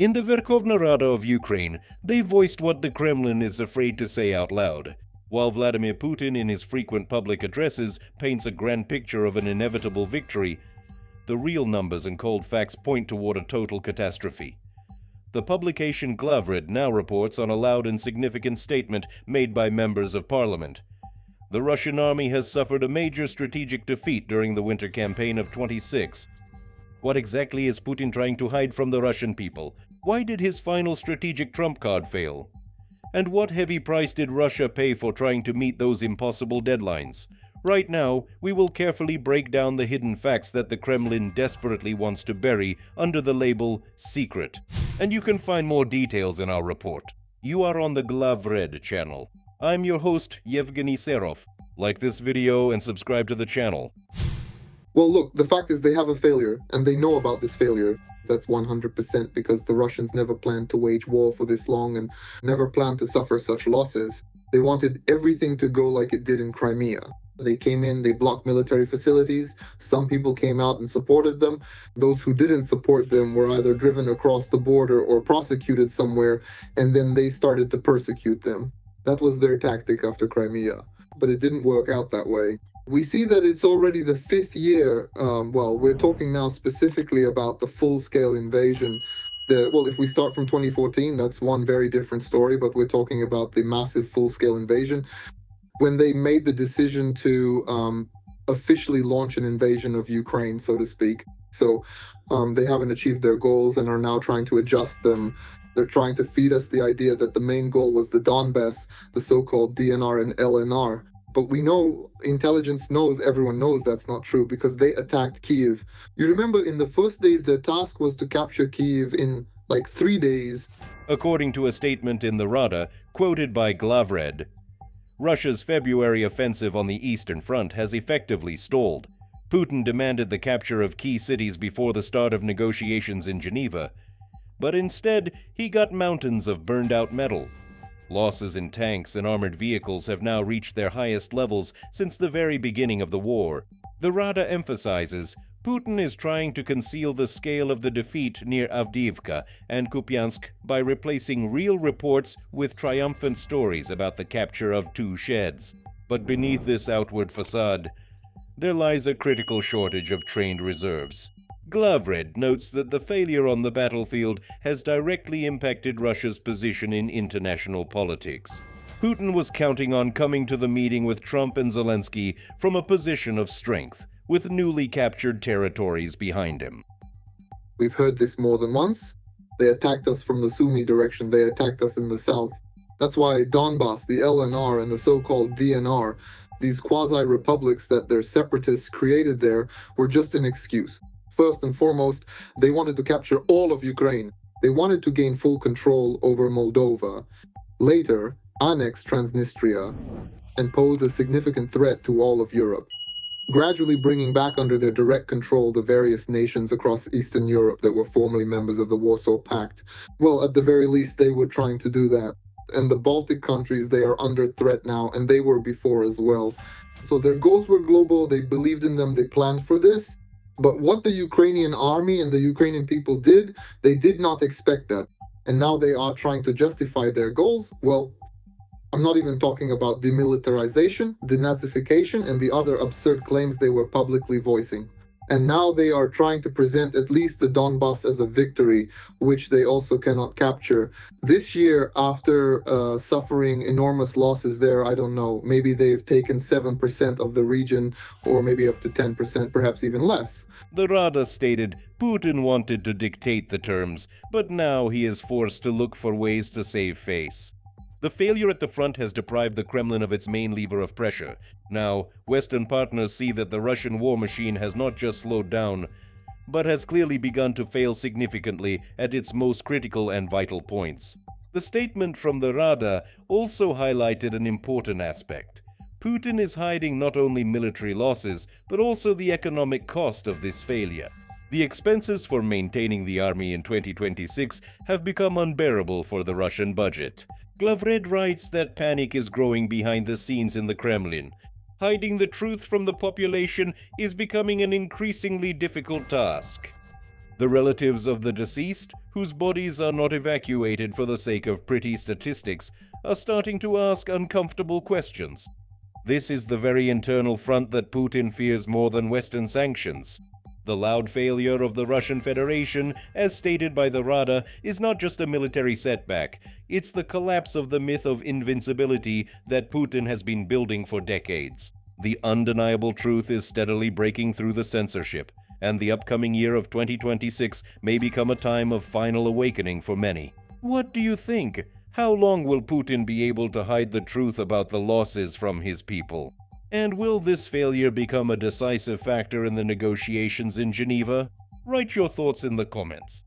In the Verkhovna Rada of Ukraine, they voiced what the Kremlin is afraid to say out loud. While Vladimir Putin in his frequent public addresses paints a grand picture of an inevitable victory, the real numbers and cold facts point toward a total catastrophe. The publication Glavred now reports on a loud and significant statement made by members of parliament. The Russian army has suffered a major strategic defeat during the winter campaign of 26. What exactly is Putin trying to hide from the Russian people? Why did his final strategic trump card fail? And what heavy price did Russia pay for trying to meet those impossible deadlines? Right now, we will carefully break down the hidden facts that the Kremlin desperately wants to bury under the label secret. And you can find more details in our report. You are on the Glavred channel. I'm your host, Yevgeny Serov. Like this video and subscribe to the channel. Well, look, the fact is they have a failure, and they know about this failure. That's 100% because the Russians never planned to wage war for this long and never planned to suffer such losses. They wanted everything to go like it did in Crimea. They came in, they blocked military facilities. Some people came out and supported them. Those who didn't support them were either driven across the border or prosecuted somewhere, and then they started to persecute them. That was their tactic after Crimea. But it didn't work out that way. We see that it's already the 5th year. Well, we're talking now specifically about the full-scale invasion. Well, if we start from 2014, that's one very different story, but we're talking about the massive full-scale invasion. When they made the decision to officially launch an invasion of Ukraine, so to speak. So they haven't achieved their goals and are now trying to adjust them. They're trying to feed us the idea that the main goal was the Donbass, the so-called DNR and LNR. But we know, intelligence knows, everyone knows that's not true because they attacked Kyiv. You remember in the first days, their task was to capture Kyiv in like 3 days. According to a statement in the Rada, quoted by Glavred, Russia's February offensive on the Eastern Front has effectively stalled. Putin demanded the capture of key cities before the start of negotiations in Geneva. But instead, he got mountains of burned-out metal. Losses in tanks and armored vehicles have now reached their highest levels since the very beginning of the war. The Rada emphasizes Putin is trying to conceal the scale of the defeat near Avdiivka and Kupiansk by replacing real reports with triumphant stories about the capture of 2 sheds. But beneath this outward facade, there lies a critical shortage of trained reserves. Glavred notes that the failure on the battlefield has directly impacted Russia's position in international politics. Putin was counting on coming to the meeting with Trump and Zelensky from a position of strength, with newly captured territories behind him. We've heard this more than once. They attacked us from the Sumy direction. They attacked us in the south. That's why Donbass, the LNR, and the so-called DNR, these quasi-republics that their separatists created there, were just an excuse. First and foremost, they wanted to capture all of Ukraine. They wanted to gain full control over Moldova. Later, annex Transnistria and pose a significant threat to all of Europe, gradually bringing back under their direct control the various nations across Eastern Europe that were formerly members of the Warsaw Pact. Well, at the very least, they were trying to do that. And the Baltic countries, they are under threat now, and they were before as well. So their goals were global, they believed in them, they planned for this. But what the Ukrainian army and the Ukrainian people did, they did not expect that. And now they are trying to justify their goals. Well, I'm not even talking about demilitarization, denazification, and the other absurd claims they were publicly voicing. And now they are trying to present at least the Donbass as a victory, which they also cannot capture. This year, after suffering enormous losses there, I don't know, maybe they've taken 7% of the region, or maybe up to 10%, perhaps even less. The Rada stated Putin wanted to dictate the terms, but now he is forced to look for ways to save face. The failure at the front has deprived the Kremlin of its main lever of pressure. Now, Western partners see that the Russian war machine has not just slowed down, but has clearly begun to fail significantly at its most critical and vital points. The statement from the Rada also highlighted an important aspect. Putin is hiding not only military losses, but also the economic cost of this failure. The expenses for maintaining the army in 2026 have become unbearable for the Russian budget. Glavred writes that panic is growing behind the scenes in the Kremlin. Hiding the truth from the population is becoming an increasingly difficult task. The relatives of the deceased, whose bodies are not evacuated for the sake of pretty statistics, are starting to ask uncomfortable questions. This is the very internal front that Putin fears more than Western sanctions. The loud failure of the Russian Federation, as stated by the Rada, is not just a military setback. It's the collapse of the myth of invincibility that Putin has been building for decades. The undeniable truth is steadily breaking through the censorship, and the upcoming year of 2026 may become a time of final awakening for many. What do you think? How long will Putin be able to hide the truth about the losses from his people? And will this failure become a decisive factor in the negotiations in Geneva? Write your thoughts in the comments.